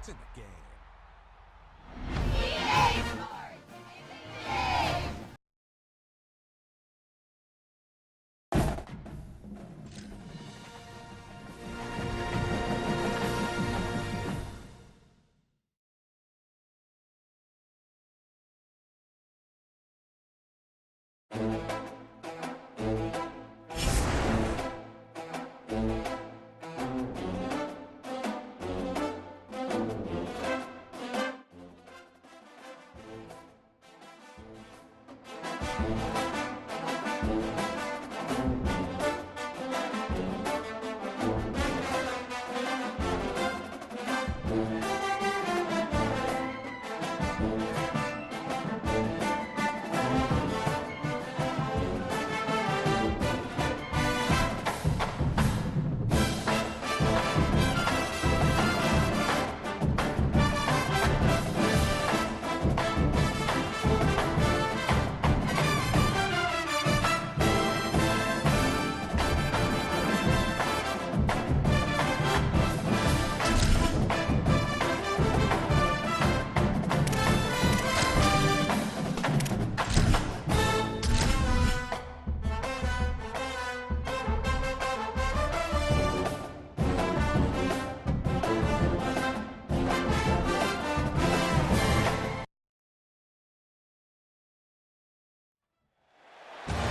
in the game.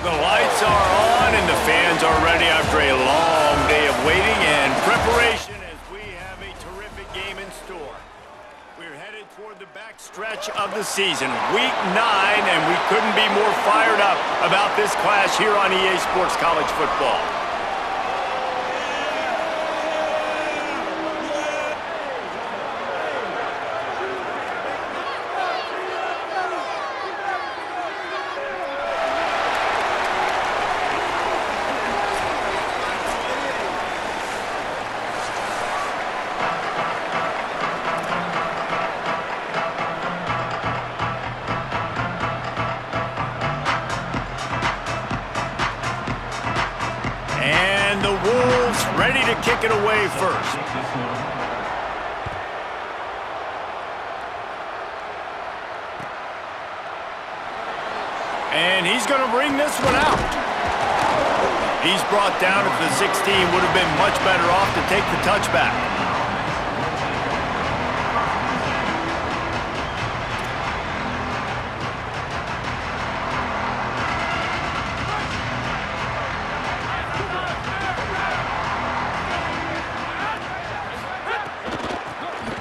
The lights are on and the fans are ready after a long day of waiting and preparation as we have a terrific game in store. We're headed toward the back stretch of the season, week 9, and we couldn't be more fired up about this clash here on EA Sports College Football. And the Wolves ready to kick it away first. And he's going to bring this one out. He's brought down at the 16. Would have been much better off to take the touchback.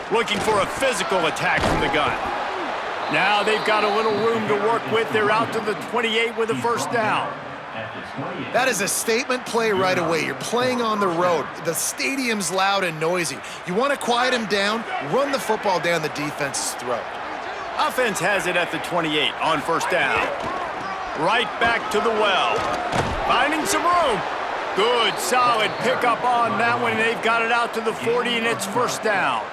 Looking for a physical attack from the gun. Now they've got a little room to work with. They're out to the 28 with a first down. That is a statement play right away. You're playing on the road. The stadium's loud and noisy. You want to quiet him down, run the football down the defense's throat. Offense has it at the 28 on first down. Right back to the well. Finding some room. Good, solid pickup on that one. They've got it out to the 40, and it's first down.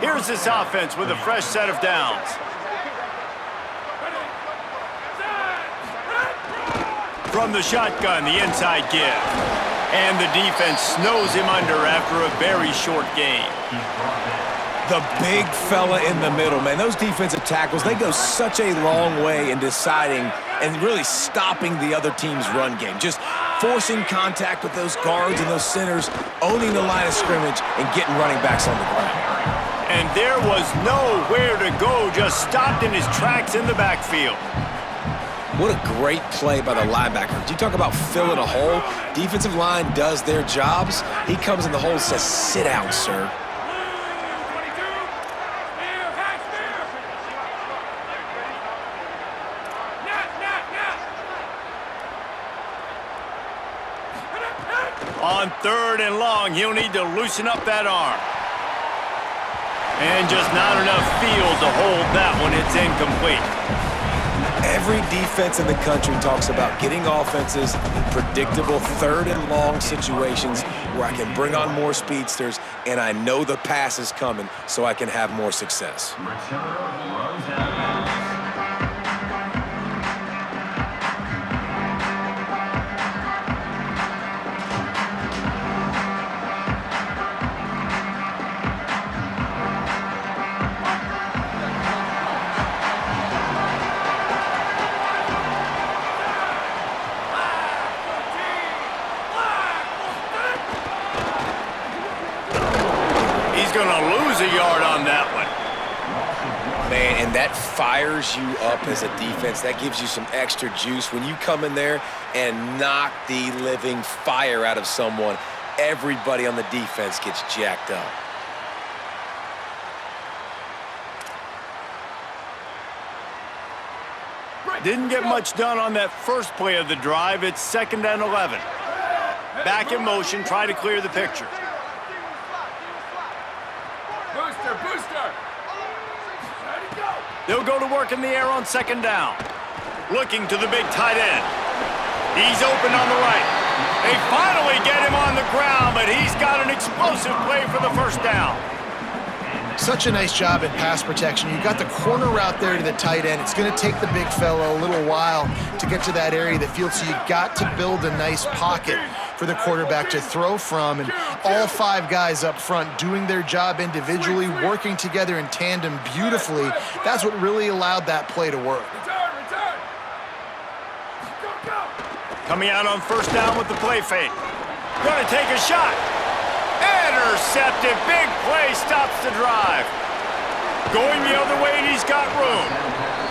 Here's this offense with a fresh set of downs. From the shotgun, the inside give. And the defense snows him under after a very short game. The big fella in the middle, man. Those defensive tackles, they go such a long way in deciding and really stopping the other team's run game. Just forcing contact with those guards and those centers, owning the line of scrimmage, and getting running backs on the ground. And there was nowhere to go, just stopped in his tracks in the backfield. What a great play by the linebacker. You talk about filling a hole. Defensive line does their jobs. He comes in the hole and says, sit down, sir. On 3rd and long, he'll need to loosen up that arm. And just not enough field to hold that one. It's incomplete. Every defense in the country talks about getting offenses in predictable 3rd and long situations where I can bring on more speedsters and I know the pass is coming so I can have more success. going to lose a yard on that one. Man, and that fires you up as a defense. That gives you some extra juice. When you come in there and knock the living fire out of someone, everybody on the defense gets jacked up. Didn't get much done on that first play of the drive. It's 2nd and 11. Back in motion, try to clear the picture. Booster. They'll go to work in the air on 2nd down. Looking to the big tight end. He's open on the right. They finally get him on the ground, but he's got an explosive play for the first down. Such a nice job at pass protection. You got the corner route there to the tight end. It's going to take the big fellow a little while to get to that area of the field, so you got to build a nice pocket for the quarterback to throw from. And all 5 guys up front doing their job individually, working together in tandem beautifully. That's what really allowed that play to work. Return. Go. Coming out on 1st down with the play fake. Going to take a shot. Intercepted. Big play stops the drive. Going the other way, and he's got room.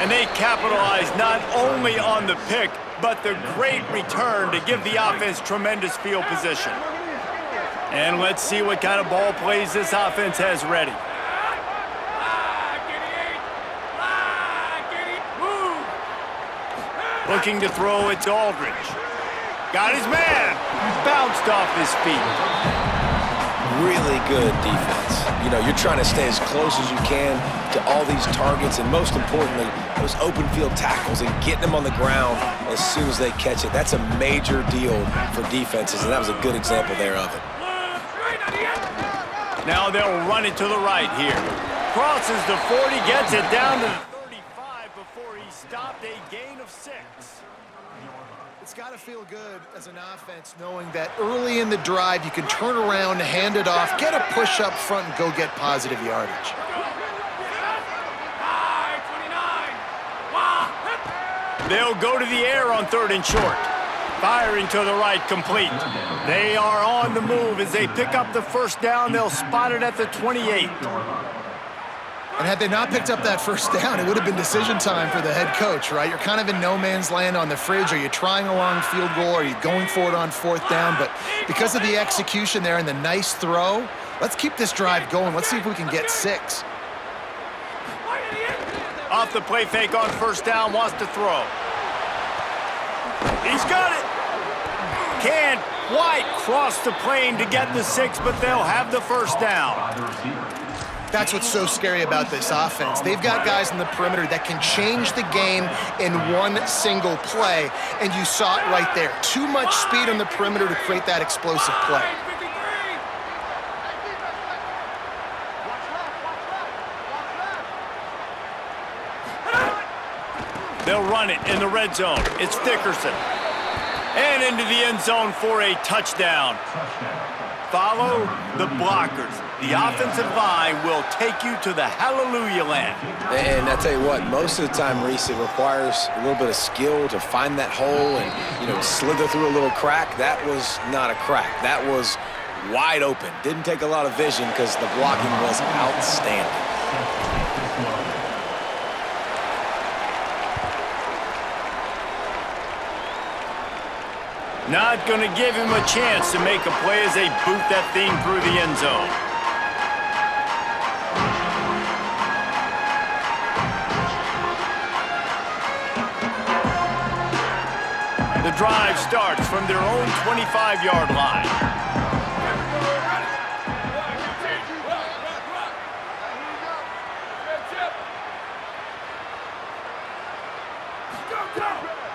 And they capitalize not only on the pick, but the great return to give the offense tremendous field position. And let's see what kind of ball plays this offense has ready. Looking to throw it to Aldridge. Got his man. Bounced off his feet. Really good defense. You know, you're trying to stay as close as you can to all these targets, and most importantly, those open field tackles and getting them on the ground as soon as they catch it. That's a major deal for defenses, and that was a good example there of it. Now they'll run it to the right here. Crosses the 40, gets it down to the 35 before he stopped, a gain of 6. It's got to feel good as an offense knowing that early in the drive you can turn around, hand it off, get a push up front, and go get positive yardage. They'll go to the air on 3rd and short. Firing to the right, complete. They are on the move as they pick up the 1st down. They'll spot it at the 28. And had they not picked up that 1st down, it would have been decision time for the head coach, right? You're kind of in no man's land on the fridge. Are you trying a long field goal? Are you going for it on 4th down? But because of the execution there and the nice throw, let's keep this drive going. Let's see if we can get 6. Off the play fake on 1st down, wants to throw. He's got it. Can't quite cross the plane to get the 6, but they'll have the 1st down. That's what's so scary about this offense. They've got guys in the perimeter that can change the game in one single play, and you saw it right there. Too much speed on the perimeter to create that explosive play. They'll run it in the red zone. It's Dickerson. And into the end zone for a touchdown. Follow the blockers. The offensive line will take you to the hallelujah land. And I tell you what, most of the time, Reese, it requires a little bit of skill to find that hole and, you know, slither through a little crack. That was not a crack. That was wide open. Didn't take a lot of vision because the blocking was outstanding. Not going to give him a chance to make a play as they boot that thing through the end zone. The drive starts from their own 25-yard line.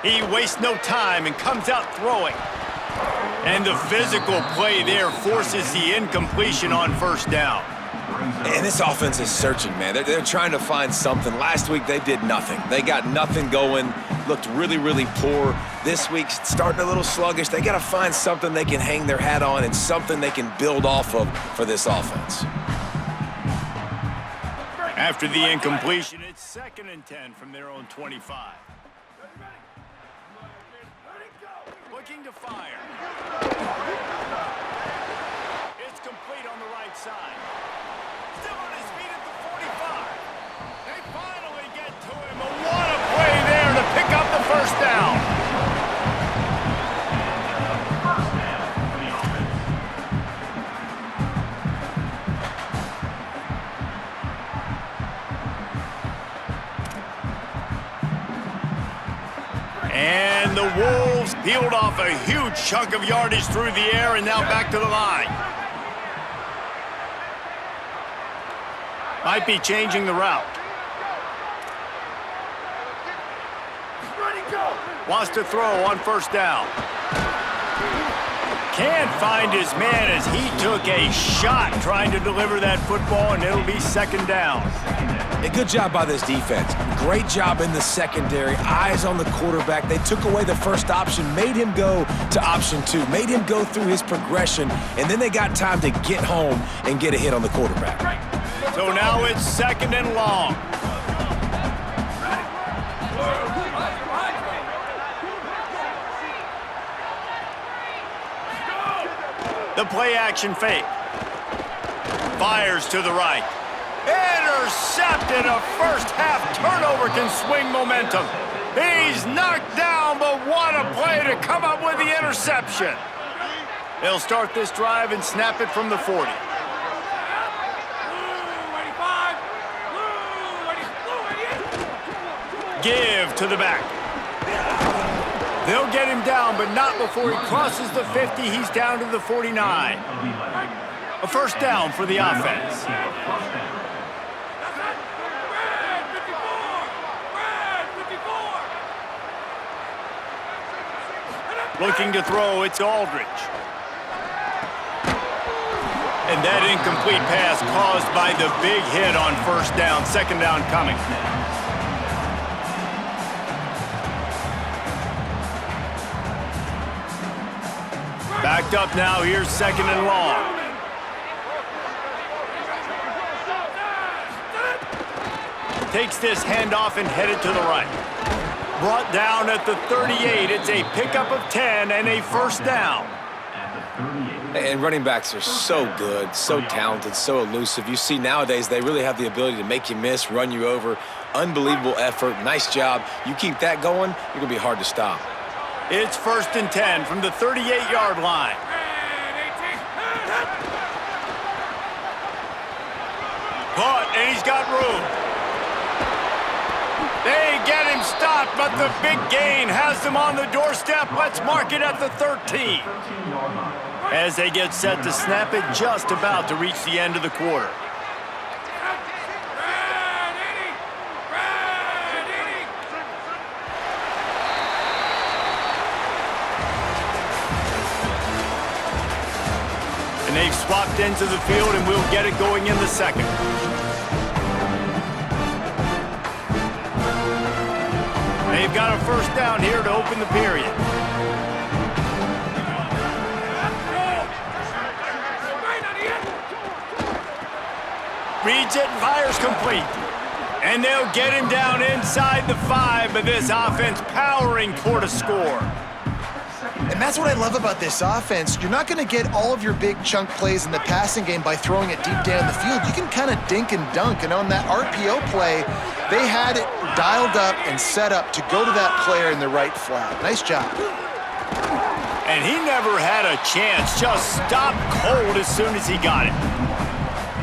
He wastes no time and comes out throwing. And the physical play there forces the incompletion on 1st down. And this offense is searching, man. They're trying to find something. Last week, they did nothing. They got nothing going, looked really, really poor. This week, starting a little sluggish. They got to find something they can hang their hat on and something they can build off of for this offense. After the incompletion, it's 2nd and 10 from their own 25. Looking to fire. It's complete on the right side. pick up the first down. And the Wolves peeled off a huge chunk of yardage through the air and now back to the line. Might be changing the route. Wants to throw on first down. Can't find his man as he took a shot trying to deliver that football, and it'll be second down. A good job by this defense. Great job in the secondary. Eyes on the quarterback. They took away the first option, made him go to option 2, made him go through his progression, and then they got time to get home and get a hit on the quarterback. So now it's second and long. The play action fake. Fires to the right. Intercepted. A first half turnover can swing momentum. He's knocked down, but what a play to come up with the interception. They'll start this drive and snap it from the 40. Give to the back. They'll get him down, but not before he crosses the 50. He's down to the 49. A first down for the offense. Looking to throw, it's Aldridge. And that incomplete pass caused by the big hit on first down. Second down coming. Backed up now, here's second and long. Takes this handoff and headed to the right. Brought down at the 38. It's a pickup of 10 and a first down. And running backs are so good, so talented, so elusive. You see nowadays they really have the ability to make you miss, run you over. Unbelievable effort. Nice job. You keep that going, you're going to be hard to stop. It's first and 10 from the 38-yard line. Caught, and he's got room. They get him stopped, but the big gain has them on the doorstep. Let's mark it at the 13. As they get set to snap it, just about to reach the end of the quarter. And they've swapped into the field, and we'll get it going in the second. They've got a first down here to open the period. Reads it and fires complete. And they'll get him down inside the 5, but this offense powering toward a score. And that's what I love about this offense. You're not going to get all of your big chunk plays in the passing game by throwing it deep down the field. You can kind of dink and dunk. And on that RPO play, they had it dialed up and set up to go to that player in the right flat. Nice job. And he never had a chance. Just stopped cold as soon as he got it.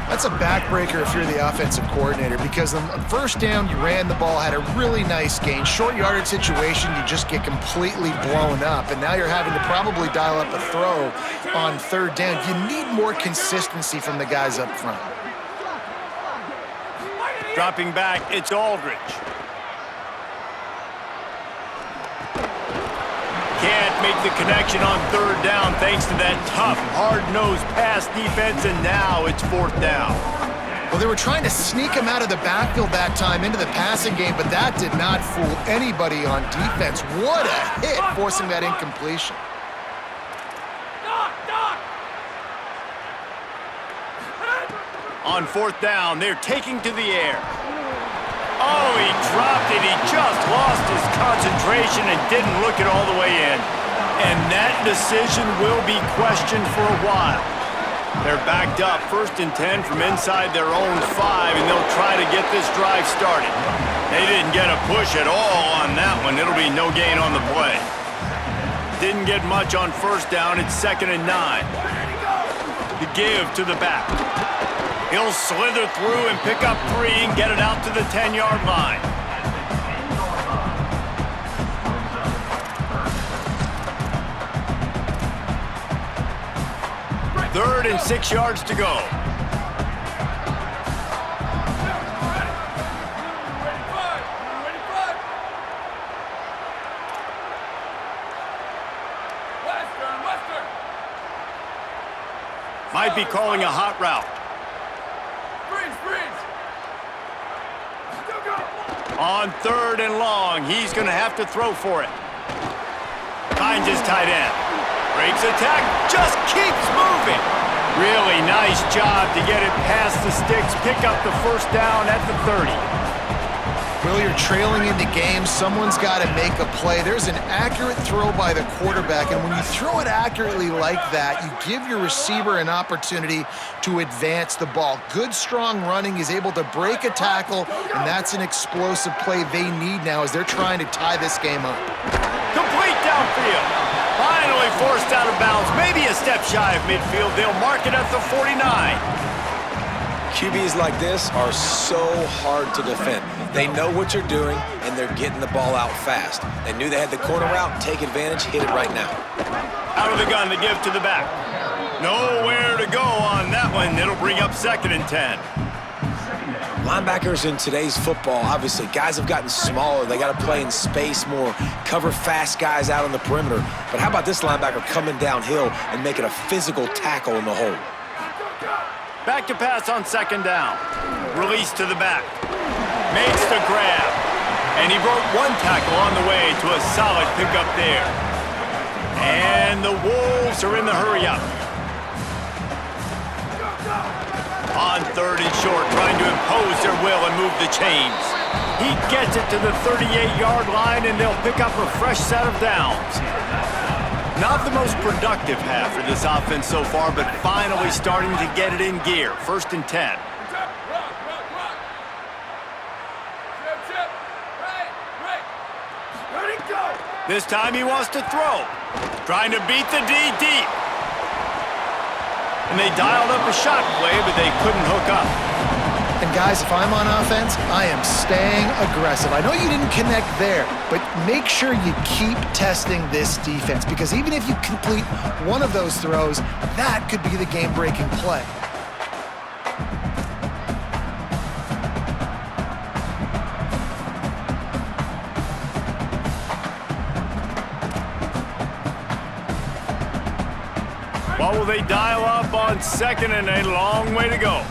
That's a backbreaker if you're the offensive coordinator, because on first down, you ran the ball, had a really nice gain. Short yardage situation, you just get completely blown up, and now you're having to probably dial up a throw on third down. You need more consistency from the guys up front. Dropping back, it's Aldridge. Can't make the connection on third down thanks to that tough, hard-nosed pass defense, and now it's fourth down. Well, they were trying to sneak him out of the backfield that time into the passing game, but that did not fool anybody on defense. What a hit, forcing that incompletion. On fourth down, they're taking to the air. Oh, he dropped it. He just lost his concentration and didn't look it all the way in. And that decision will be questioned for a while. They're backed up, 1st and 10 from inside their own 5, and they'll try to get this drive started. They didn't get a push at all on that one. It'll be no gain on the play. Didn't get much on 1st down. It's 2nd and 9. The give to the back. He'll slither through and pick up 3 and get it out to the 10-yard line. Third and 6 yards to go. Might be calling a hot route. On 3rd and long, he's going to have to throw for it. Finds his tight end. Breaks attack, just keeps moving. Really nice job to get it past the sticks, pick up the 1st down at the 30. Well, you're trailing in the game. Someone's got to make a play. There's an accurate throw by the quarterback, and when you throw it accurately like that, you give your receiver an opportunity to advance the ball. Good, strong running. He's able to break a tackle, and that's an explosive play they need now as they're trying to tie this game up. Complete downfield. Finally forced out of bounds, maybe a step shy of midfield. They'll mark it at the 49. QBs like this are so hard to defend. They know what you're doing, and they're getting the ball out fast. They knew they had the corner route, take advantage, hit it right now. Out of the gun to give to the back. Nowhere to go on that one. It'll bring up 2nd and 10. Linebackers in today's football, obviously, guys have gotten smaller. They got to play in space more, cover fast guys out on the perimeter. But how about this linebacker coming downhill and making a physical tackle in the hole? Back to pass on 2nd down. Release to the back. Makes the grab. And he broke 1 tackle on the way to a solid pickup there. And the Wolves are in the hurry-up. On 3rd and short, trying to impose their will and move the chains. He gets it to the 38-yard line, and they'll pick up a fresh set of downs. Not the most productive half for this offense so far, but finally starting to get it in gear. 1st and 10. This time he wants to throw. Trying to beat the D deep. And they dialed up a shot play, but they couldn't hook up. And guys, if I'm on offense, I am staying aggressive. I know you didn't connect there, but make sure you keep testing this defense, because even if you complete one of those throws, that could be the game-breaking play. What will they dial up on 2nd and a long way to go?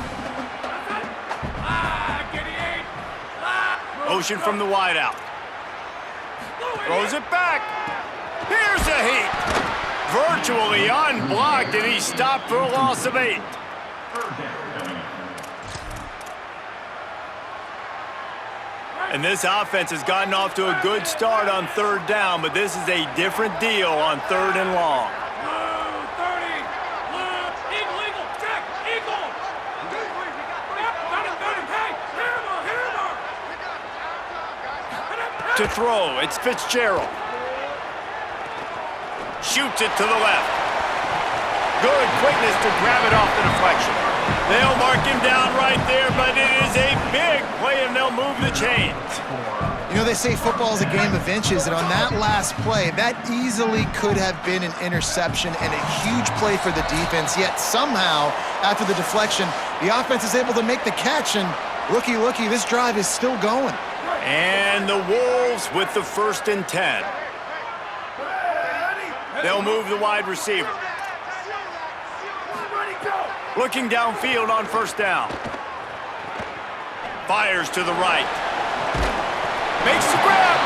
Motion from the wideout. Throws it back. Here's a heat. Virtually unblocked, and he stopped for a loss of 8. And this offense has gotten off to a good start on 3rd down, but this is a different deal on 3rd and long. To throw, it's Fitzgerald. Shoots it to the left. Good quickness to grab it off the deflection. They'll mark him down right there, but it is a big play, and they'll move the chains. You know, they say football is a game of inches, and on that last play, that easily could have been an interception and a huge play for the defense, yet somehow, after the deflection, the offense is able to make the catch, and looky, this drive is still going. And the Wolves with the 1st and 10. They'll move the wide receiver. Looking downfield on 1st down. Fires to the right. Makes the grab.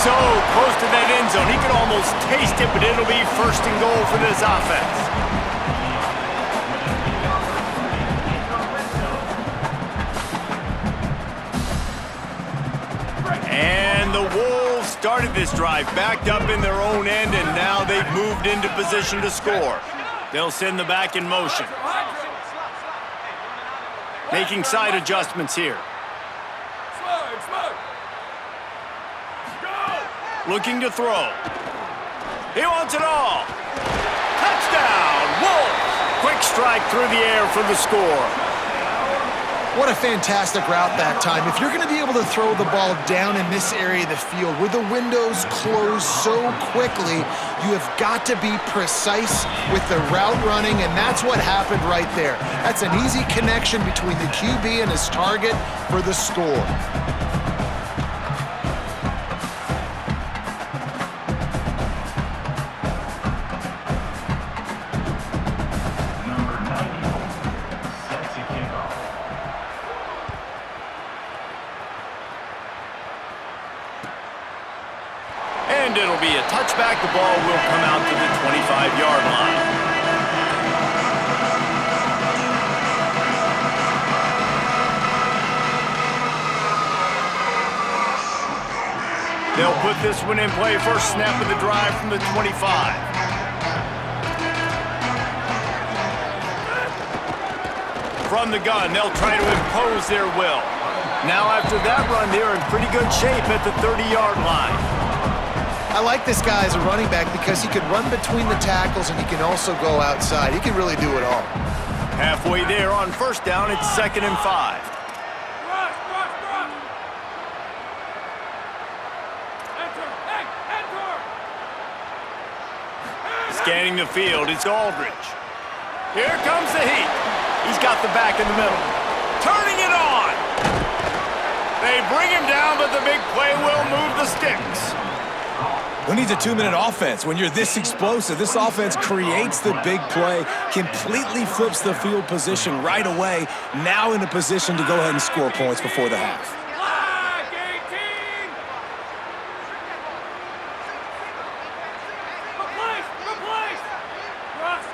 So close to that end zone. He could almost taste it, but it'll be 1st and goal for this offense. And the Wolves started this drive backed up in their own end, and now they've moved into position to score. They'll send the back in motion. Making side adjustments here. Slide. Go! Looking to throw. He wants it all. Touchdown, Wolves! Quick strike through the air for the score. What a fantastic route that time. If you're going to be able to throw the ball down in this area of the field where the windows close so quickly, you have got to be precise with the route running, and that's what happened right there. That's an easy connection between the QB and his target for the score. And it'll be a touchback. The ball will come out to the 25-yard line. They'll put this one in play. First snap of the drive from the 25. From the gun, they'll try to impose their will. Now after that run, they're in pretty good shape at the 30-yard line. I like this guy as a running back because he can run between the tackles and he can also go outside. He can really do it all. Halfway there on first down, it's 2nd and 5. Rush! Enter! Scanning the field, it's Aldridge. Here comes the heat. He's got the back in the middle. Turning it on! They bring him down, but the big play will move the sticks. Who needs a 2-minute offense? When you're this explosive, this offense creates the big play, completely flips the field position right away, now in a position to go ahead and score points before the half. Flag 18! Replace! Rush!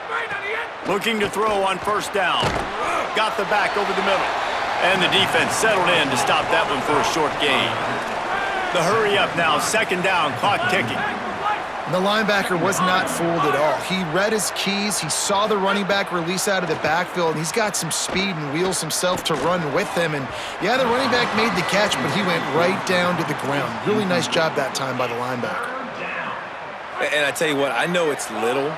Right on the end! Looking to throw on first down. Got the back over the middle. And the defense settled in to stop that one for a short gain. The hurry up now, 2nd down, clock ticking. The linebacker was not fooled at all. He read his keys, he saw the running back release out of the backfield, and he's got some speed and wheels himself to run with him. And yeah, the running back made the catch, but he went right down to the ground. Really nice job that time by the linebacker. And I tell you what, I know it's little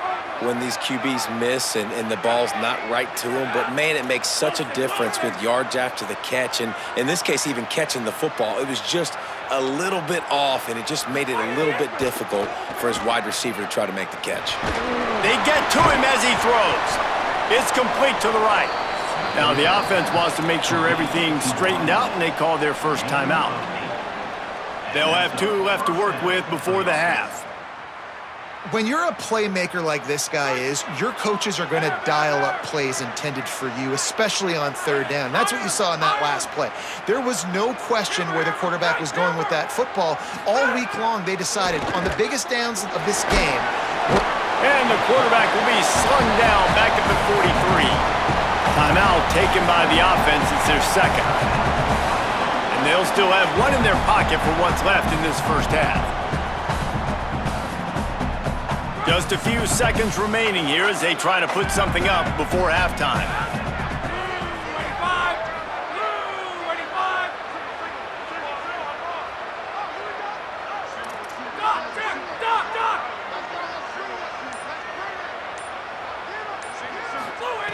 when these QBs miss and the ball's not right to them, but man, it makes such a difference with yards after the catch, and in this case, even catching the football. It was just a little bit off, and it just made it a little bit difficult for his wide receiver to try to make the catch. They get to him as he throws. It's complete to the right. Now the offense wants to make sure everything's straightened out, and they call their first timeout. They'll have 2 left to work with before the half. When you're a playmaker like this guy is, your coaches are going to dial up plays intended for you, especially on 3rd down. That's what you saw in that last play. There was no question where the quarterback was going with that football. All week long, they decided on the biggest downs of this game. And the quarterback will be slung down back at the 43. Timeout taken by the offense. It's their 2nd. And they'll still have 1 in their pocket for what's left in this first half. Just a few seconds remaining here as they try to put something up before halftime. 25!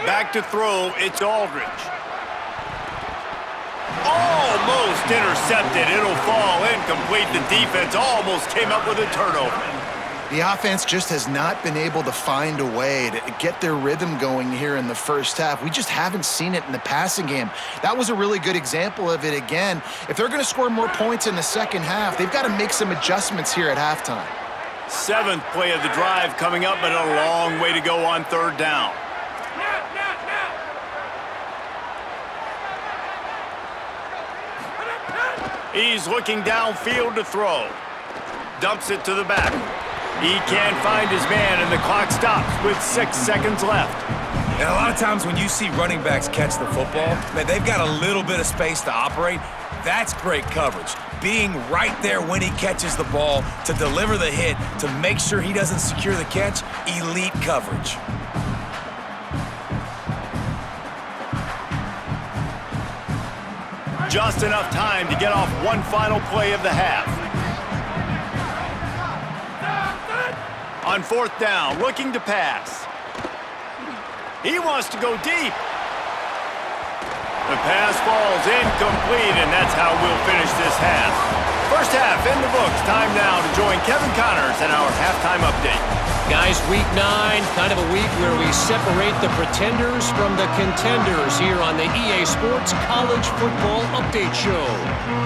Back to throw, it's Aldridge. Almost intercepted. It'll fall incomplete. The defense almost came up with a turnover. The offense just has not been able to find a way to get their rhythm going here in the first half. We just haven't seen it in the passing game. That was a really good example of it again. If they're going to score more points in the second half, they've got to make some adjustments here at halftime. 7th play of the drive coming up, but a long way to go on 3rd down. He's looking downfield to throw. Dumps it to the back. He can't find his man, and the clock stops with 6 seconds left. And a lot of times when you see running backs catch the football, man, they've got a little bit of space to operate. That's great coverage. being right there when he catches the ball to deliver the hit, to make sure he doesn't secure the catch. Elite coverage. Just enough time to get off one final play of the half. On fourth down, looking to pass. He wants to go deep. The pass falls incomplete, and that's how we'll finish this half. First half in the books. Time now to join Kevin Connors in our halftime update. Guys, week 9, kind of a week where we separate the pretenders from the contenders here on the EA Sports College Football Update Show.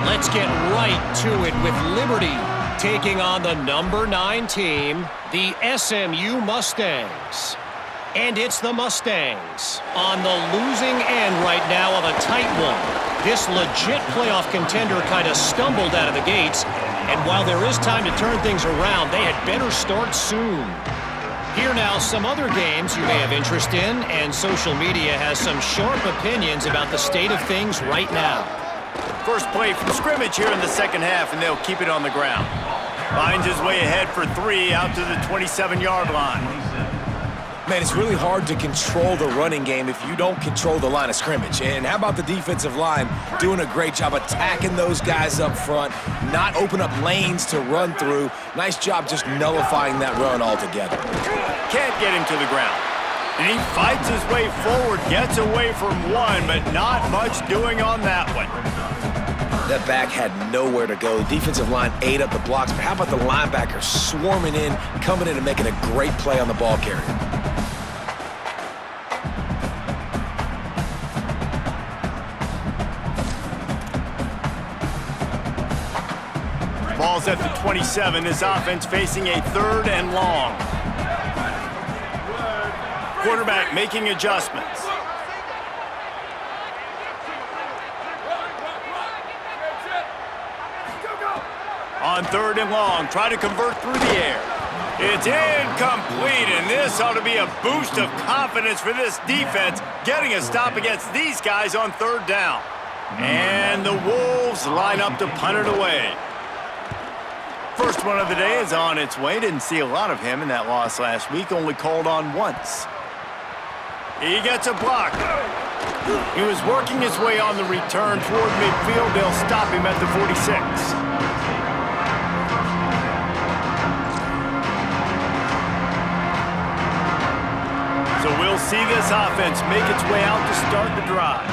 Let's get right to it with Liberty taking on the number 9 team, the SMU Mustangs. And it's the Mustangs on the losing end right now of a tight one. This legit playoff contender kind of stumbled out of the gates, and while there is time to turn things around, they had better start soon. Here now, some other games you may have interest in, and social media has some sharp opinions about the state of things right now. First play from scrimmage here in the second half, and they'll keep it on the ground. Finds his way ahead for 3 out to the 27-yard line. Man, it's really hard to control the running game if you don't control the line of scrimmage. And how about the defensive line doing a great job attacking those guys up front, not open up lanes to run through. Nice job just nullifying that run altogether. Can't get him to the ground. And he fights his way forward, gets away from one, but not much doing on that one. That back had nowhere to go. The defensive line ate up the blocks, but how about the linebacker swarming in, coming in and making a great play on the ball carrier? Ball's at the 27. This offense facing a 3rd and long. Quarterback making adjustments. On 3rd and long, try to convert through the air. It's incomplete, and this ought to be a boost of confidence for this defense, getting a stop against these guys on 3rd down. And the Wolves line up to punt it away. First one of the day is on its way. Didn't see a lot of him in that loss last week, only called on once. He gets a block. He was working his way on the return toward midfield. They'll stop him at the 46. So we'll see this offense make its way out to start the drive.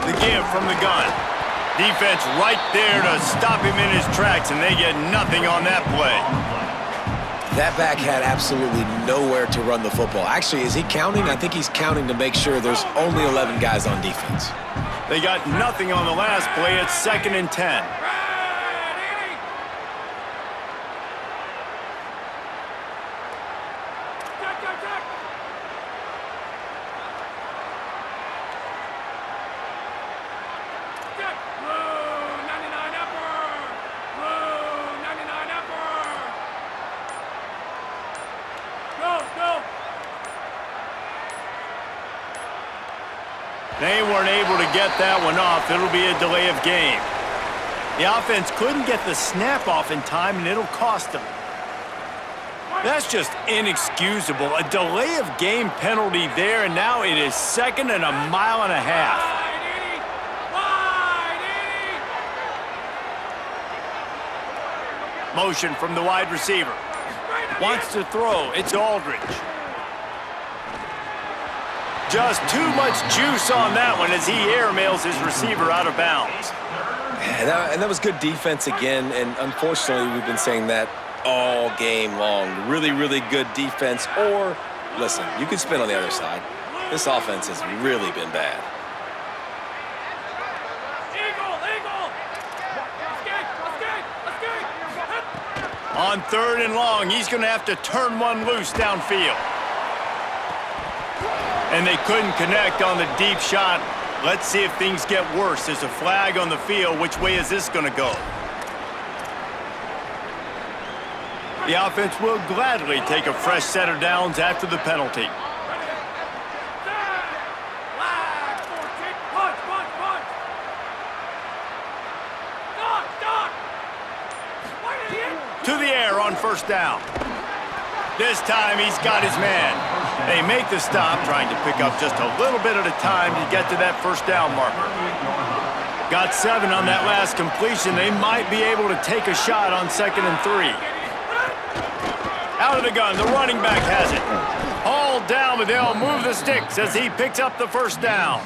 The give from the gun. Defense right there to stop him in his tracks, and they get nothing on that play. That back had absolutely nowhere to run the football. Actually, is he counting? I think he's counting to make sure there's only 11 guys on defense. They got nothing on the last play. It's 2nd and 10. They weren't able to get that one off. It'll be a delay of game. The offense couldn't get the snap off in time, and it'll cost them. That's just inexcusable. A delay of game penalty there, and now it is 2nd and a mile and a half. Motion from the wide receiver. Wants to throw. It's Aldridge. Just too much juice on that one as he airmails his receiver out of bounds. And that was good defense again, and unfortunately we've been saying that all game long. Really, really good defense. Or, listen, you can spin on the other side. This offense has really been bad. On 3rd and long, he's going to have to turn one loose downfield. And they couldn't connect on the deep shot. Let's see if things get worse. There's a flag on the field. Which way is this going to go? The offense will gladly take a fresh set of downs after the penalty. first down. This time he's got his man. They make the stop, trying to pick up just a little bit at a time to get to that first down marker. Got 7 on that last completion. They might be able to take a shot on 2nd and 3. Out of the gun, the running back has it. Hauled down, but they'll move the sticks as he picks up the first down.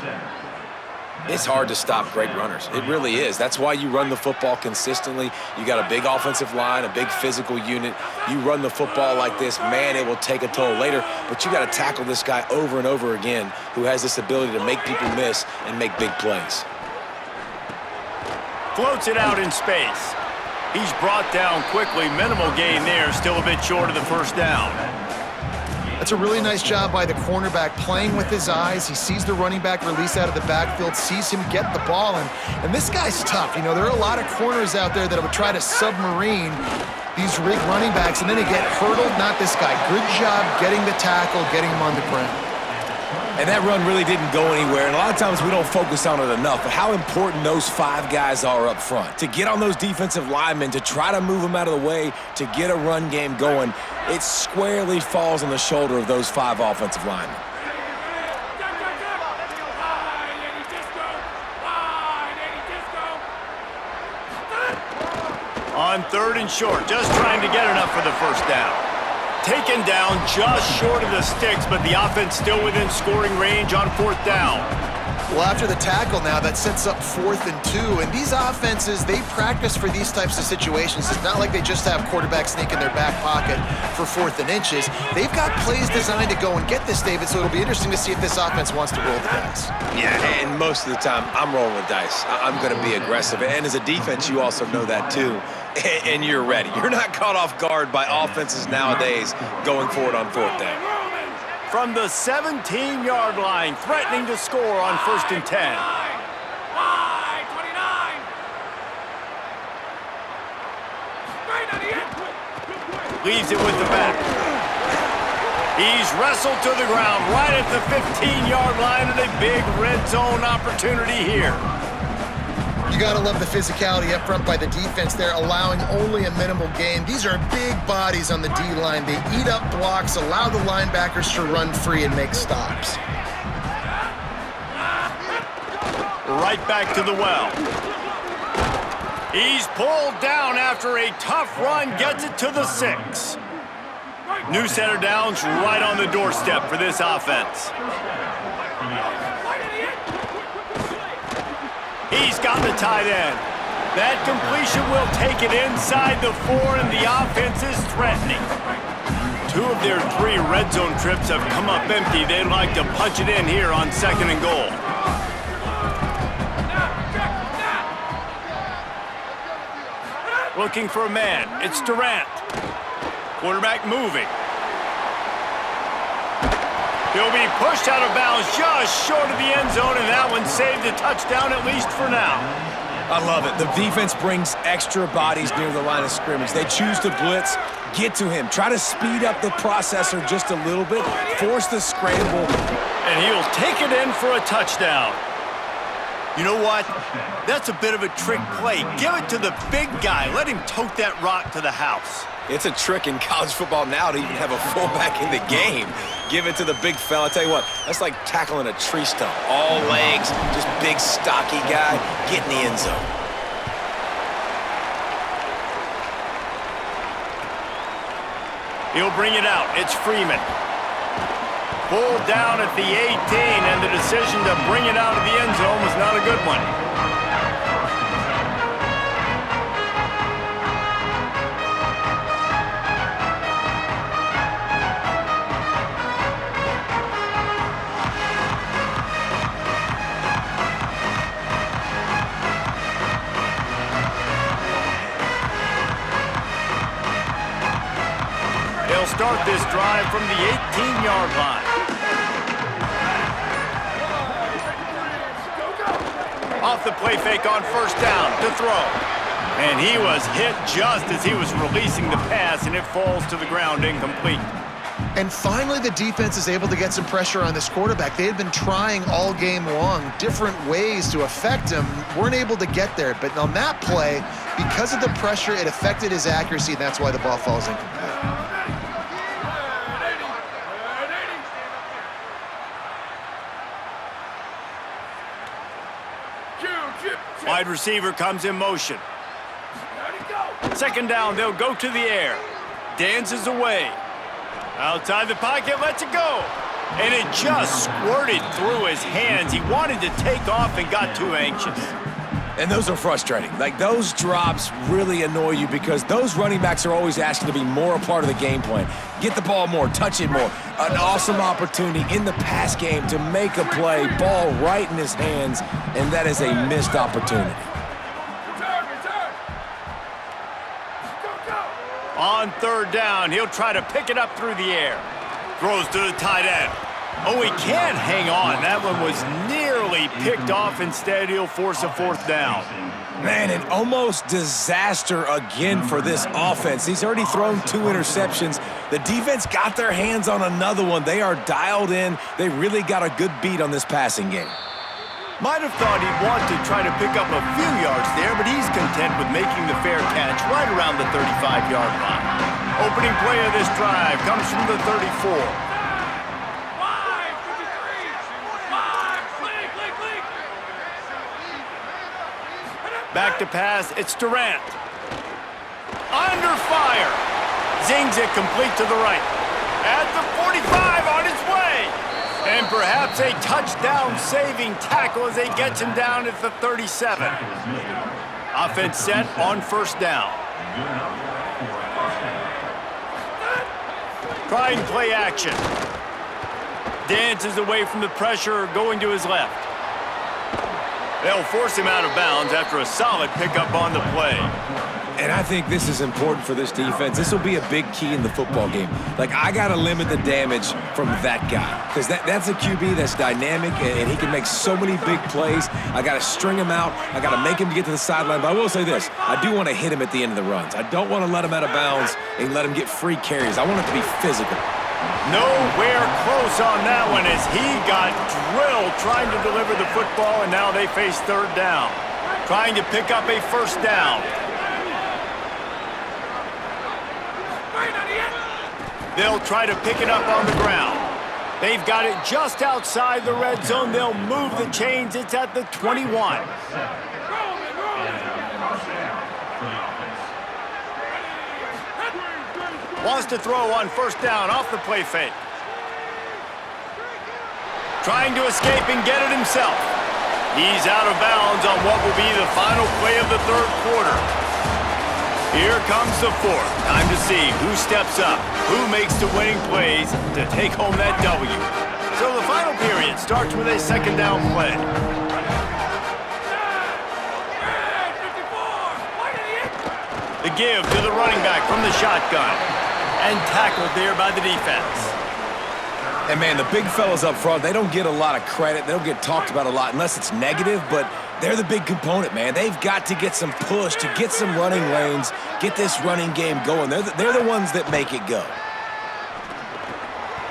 It's hard to stop great runners. It really is. That's why you run the football consistently. You got a big offensive line, a big physical unit. You run the football like this, man, it will take a toll later. But you got to tackle this guy over and over again who has this ability to make people miss and make big plays. Floats it out in space. He's brought down quickly. Minimal gain there, still a bit short of the first down. That's a really nice job by the cornerback, playing with his eyes. He sees the running back release out of the backfield, sees him get the ball, and this guy's tough. You know, there are a lot of corners out there that would try to submarine these rig running backs, and then they get hurdled. Not this guy. Good job getting the tackle, getting him on the ground. And that run really didn't go anywhere, and a lot of times we don't focus on it enough, but how important those 5 guys are up front. To get on those defensive linemen, to try to move them out of the way, to get a run game going, it squarely falls on the shoulder of those 5 offensive linemen. On 3rd and short, just trying to get enough for the first down. Taken down just short of the sticks, but the offense still within scoring range on 4th down. Well, after the tackle now, that sets up 4th and 2. And these offenses, they practice for these types of situations. It's not like they just have quarterbacks sneak in their back pocket for 4th and inches. They've got plays designed to go and get this, David, so it'll be interesting to see if this offense wants to roll the dice. Yeah, and most of the time, I'm rolling the dice. I'm going to be aggressive. And as a defense, you also know that too. And you're ready. You're not caught off guard by offenses nowadays going forward on 4th down. From the 17-yard line, threatening to score on 1st and 10. Leaves it with the back. He's wrestled to the ground right at the 15-yard line, and a big red zone opportunity here. You got to love the physicality up front by the defense there, allowing only a minimal gain. These are big bodies on the D-line. They eat up blocks, allow the linebackers to run free and make stops. Right back to the well. He's pulled down after a tough run, gets it to the 6. New set of downs right on the doorstep for this offense. He's got the tight end. That completion will take it inside the 4, and the offense is threatening. 2 of their 3 red zone trips have come up empty. They'd like to punch it in here on 2nd and goal. Looking for a man. It's Durant. Quarterback moving. He'll be pushed out of bounds just short of the end zone, and that one saved a touchdown, at least for now. I love it. The defense brings extra bodies near the line of scrimmage. They choose to blitz, get to him, try to speed up the processor just a little bit, force the scramble. And he'll take it in for a touchdown. You know what? That's a bit of a trick play. Give it to the big guy. Let him tote that rock to the house. It's a trick in college football now to even have a fullback in the game. Give it to the big fella. I tell you what, that's like tackling a tree stump. All legs, just big, stocky guy, get in the end zone. He'll bring it out. It's Freeman. Pulled down at the 18, and the decision to bring it out of the end zone was not a good one. They'll start this drive from the 18-yard line. Off the play fake on 1st down to throw. And he was hit just as he was releasing the pass, and it falls to the ground incomplete. And finally, the defense is able to get some pressure on this quarterback. They had been trying all game long different ways to affect him, weren't able to get there. But on that play, because of the pressure, it affected his accuracy, and that's why the ball falls incomplete. Wide receiver comes in motion. Second down, they'll go to the air. Dances away. Outside the pocket, lets it go. And it just squirted through his hands. He wanted to take off and got too anxious. And those are frustrating. Like, those drops really annoy you because those running backs are always asking to be more a part of the game plan. Get the ball more, touch it more. An awesome opportunity in the pass game to make a play, ball right in his hands, and that is a missed opportunity. On third down, he'll try to pick it up through the air. Throws to the tight end. Oh, he can't hang on. That one was nearly picked off. Instead, he'll force a fourth down. Man, an almost disaster again for this offense. He's already thrown 2 interceptions. The defense got their hands on another one. They are dialed in. They really got a good beat on this passing game. Might have thought he'd want to try to pick up a few yards there, but he's content with making the fair catch right around the 35-yard line. Opening play of this drive comes from the 34. Back to pass, it's Durant. Under fire. Zings it complete to the right. At the 45, on his way. And perhaps a touchdown-saving tackle as he gets him down at the 37. Offense set on first down. Trying play action. Dances away from the pressure, going to his left. They'll force him out of bounds after a solid pickup on the play. And I think this is important for this defense. This will be a big key in the football game. Like, I got to limit the damage from that guy because that's a QB that's dynamic, and he can make so many big plays. I got to string him out. I got to make him get to the sideline. But I will say this. I do want to hit him at the end of the runs. I don't want to let him out of bounds and let him get free carries. I want it to be physical. Nowhere close on that one as he got drilled trying to deliver the football, and now they face third down. Trying to pick up a first down. They'll try to pick it up on the ground. They've got it just outside the red zone. They'll move the chains. It's at the 21. Wants to throw on first down off the play fake. Trying to escape and get it himself. He's out of bounds on what will be the final play of the third quarter. Here comes the fourth. Time to see who steps up, who makes the winning plays to take home that W. So the final period starts with a second down play. The give to the running back from the shotgun. And tackled there by the defense. And, man, the big fellas up front, they don't get a lot of credit. They don't get talked about a lot unless it's negative, but they're the big component, man. They've got to get some push, to get some running lanes, get this running game going. They're the ones that make it go.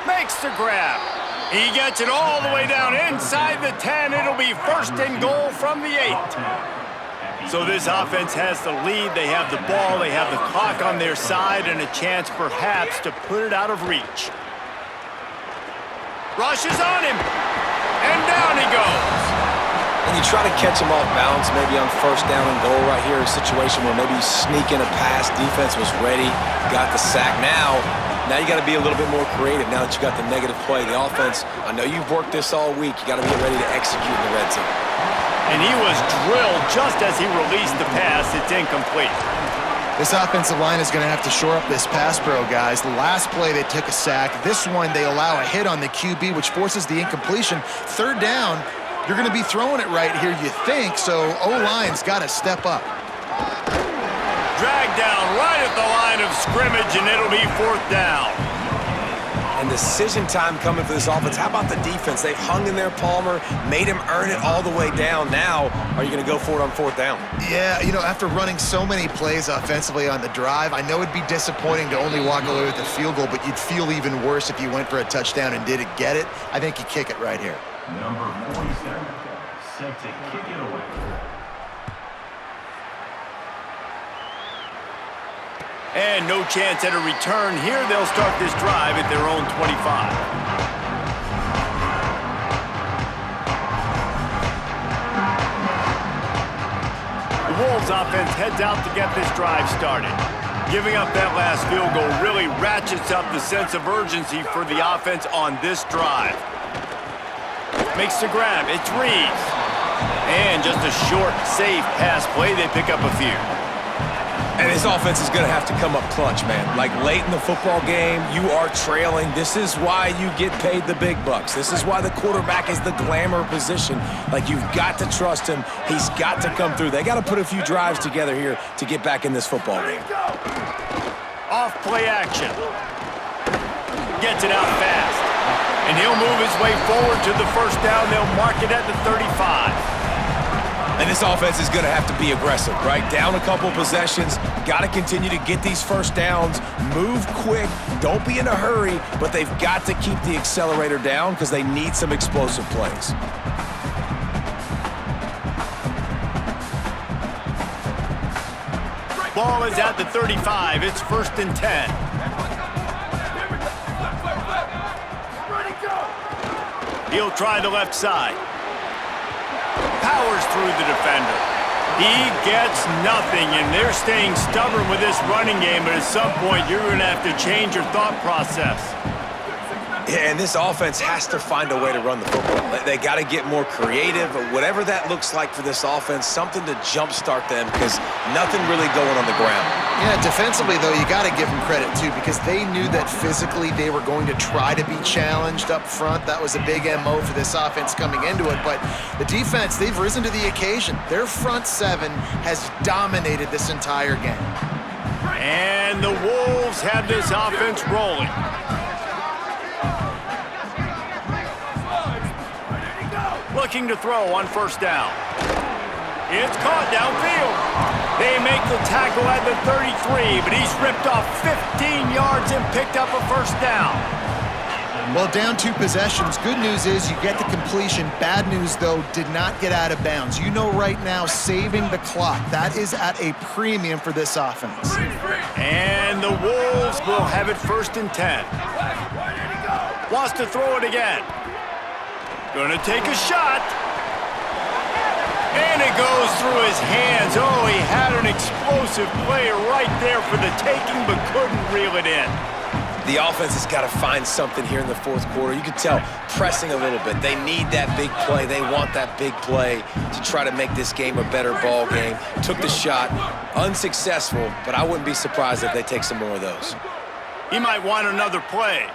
Makes the grab. He gets it all the way down inside the 10. It'll be first and goal from the 8. So this offense has the lead. They have the ball. They have the clock on their side and a chance perhaps to put it out of reach. Rushes on him. And down he goes. And you try to catch him off balance, maybe on first down and goal right here, a situation where maybe you sneak in a pass, defense was ready, got the sack. Now you got to be a little bit more creative now that you got the negative play. The offense, I know you've worked this all week. You got to be ready to execute in the red zone. And he was drilled just as he released the pass. It's incomplete. This offensive line is going to have to shore up this pass pro, guys. The last play, they took a sack. This one, they allow a hit on the QB, which forces the incompletion. Third down, you're going to be throwing it right here, you think, so O-line's got to step up. Dragged down right at the line of scrimmage, and it'll be fourth down. And decision time coming for this offense. How about the defense? They've hung in there, Palmer, made him earn it all the way down. Now, are you going to go for it on fourth down? Yeah, you know, after running so many plays offensively on the drive, I know it'd be disappointing to only walk away with a field goal, but you'd feel even worse if you went for a touchdown and didn't get it. I think you kick it right here. Number 47, set to kick it away. And no chance at a return here. They'll start this drive at their own 25. The Wolves offense heads out to get this drive started. Giving up that last field goal really ratchets up the sense of urgency for the offense on this drive. Makes the grab. It's Reeves. And just a short, safe pass play. They pick up a few. And this offense is going to have to come up clutch, man. Like late in the football game, you are trailing. This is why you get paid the big bucks. This is why the quarterback is the glamour position. Like, you've got to trust him. He's got to come through. They got to put a few drives together here to get back in this football game. Off play action. Gets it out fast. And he'll move his way forward to the first down. They'll mark it at the 35. And this offense is going to have to be aggressive, right? Down a couple possessions, got to continue to get these first downs, move quick, don't be in a hurry, but they've got to keep the accelerator down because they need some explosive plays. Ball is at the 35. It's 1st and 10. He'll try the left side. Powers through the defender. He gets nothing, and they're staying stubborn with this running game, but at some point you're going to have to change your thought process. Yeah, and this offense has to find a way to run the football. They got to get more creative, or whatever that looks like for this offense, something to jumpstart them because nothing really going on the ground. Yeah, defensively, though, you got to give them credit, too, because they knew that physically they were going to try to be challenged up front. That was a big MO for this offense coming into it. But the defense, they've risen to the occasion. Their front seven has dominated this entire game. And the Wolves have this offense rolling. Looking to throw on first down. It's caught downfield. They make the tackle at the 33, but he's ripped off 15 yards and picked up a first down. Well, down 2 possessions. Good news is you get the completion. Bad news, though, did not get out of bounds. You know right now, saving the clock, that is at a premium for this offense. And the Wolves will have it 1st and 10. Wants to throw it again. Gonna take a shot. And it goes through his hands. Oh, he had an explosive play right there for the taking, but couldn't reel it in. The offense has got to find something here in the 4th quarter. You can tell pressing a little bit. They need that big play. They want that big play to try to make this game a better ball game. Took the shot. Unsuccessful, but I wouldn't be surprised if they take some more of those. He might want another play.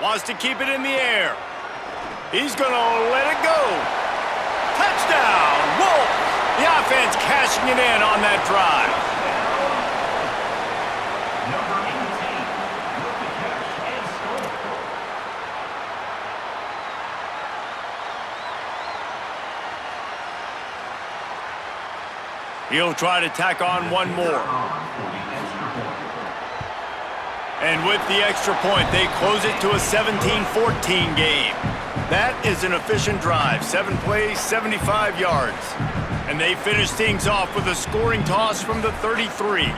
Wants to keep it in the air. He's going to let it go. Touchdown, Wolves! The offense cashing it in on that drive. He'll try to tack on one more. And with the extra point, they close it to a 17-14 game. That is an efficient drive. 7 plays, 75 yards. And they finish things off with a scoring toss from the 33.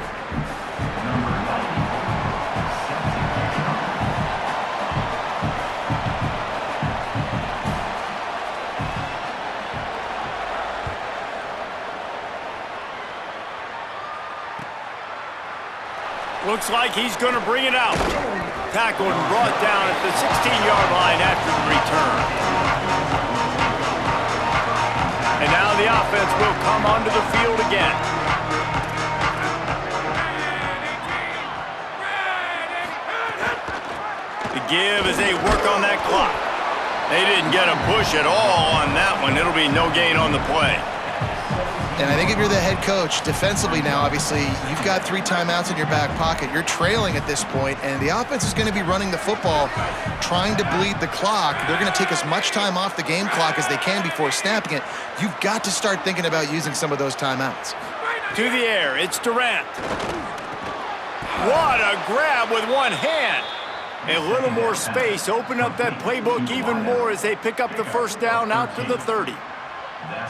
Looks like he's going to bring it out. Tackled and brought down at the 16-yard line after the return. And now the offense will come onto the field again. The give as they work on that clock. They didn't get a push at all on that one. It'll be no gain on the play. And I think if you're the head coach, defensively now, obviously, you've got 3 timeouts in your back pocket. You're trailing at this point, and the offense is going to be running the football, trying to bleed the clock. They're going to take as much time off the game clock as they can before snapping it. You've got to start thinking about using some of those timeouts. To the air, it's Durant. What a grab with one hand. A little more space, open up that playbook even more as they pick up the first down out to the 30.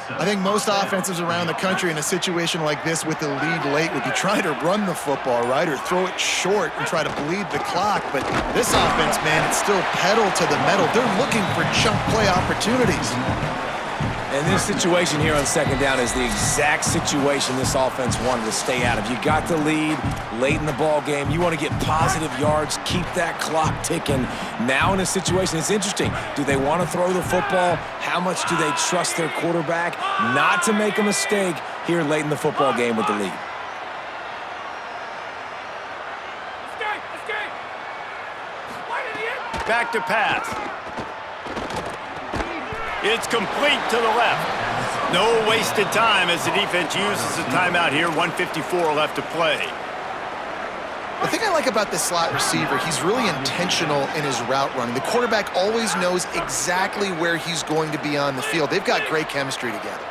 I think most offenses around the country in a situation like this with the lead late would be trying to run the football, right, or throw it short and try to bleed the clock. But this offense, man, it's still pedal to the metal. They're looking for chunk play opportunities. And this situation here on second down is the exact situation this offense wanted to stay out of. You got the lead late in the ball game. You want to get positive yards, keep that clock ticking. Now in a situation, it's interesting. Do they want to throw the football? How much do they trust their quarterback not to make a mistake here late in the football game with the lead? Escape! Wide in the end! Back to pass. It's complete to the left. No wasted time as the defense uses a timeout here. 1:54 left to play. The thing I like about this slot receiver, he's really intentional in his route running. The quarterback always knows exactly where he's going to be on the field. They've got great chemistry together.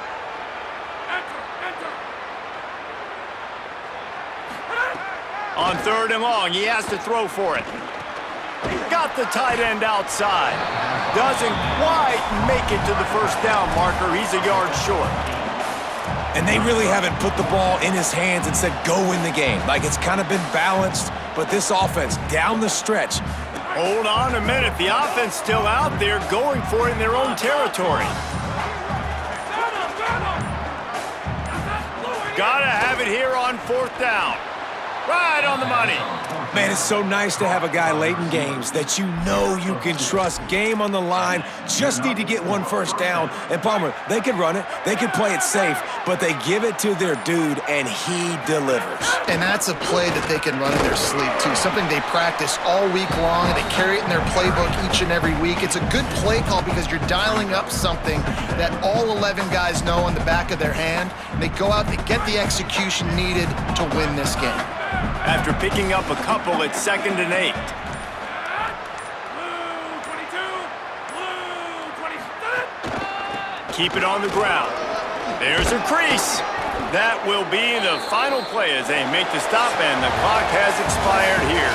On 3rd and long, he has to throw for it. Got the tight end outside. Doesn't quite make it to the first down marker. He's a yard short. And they really haven't put the ball in his hands and said, go win the game. Like, it's kind of been balanced, but this offense down the stretch. Hold on a minute. The offense still out there going for it in their own territory. Gotta have it here on 4th down. Right on the money. Man, it's so nice to have a guy late in games that you know you can trust. Game on the line. Just need to get one first down. And Palmer, they could run it. They could play it safe. But they give it to their dude, and he delivers. And that's a play that they can run in their sleep, too. Something they practice all week long, and they carry it in their playbook each and every week. It's a good play call because you're dialing up something that all 11 guys know on the back of their hand. And they go out, they get the execution needed to win this game. After picking up a couple at 2nd and 8. Blue 22, blue 27. Keep it on the ground. There's a crease. That will be the final play as they make the stop, and the clock has expired here.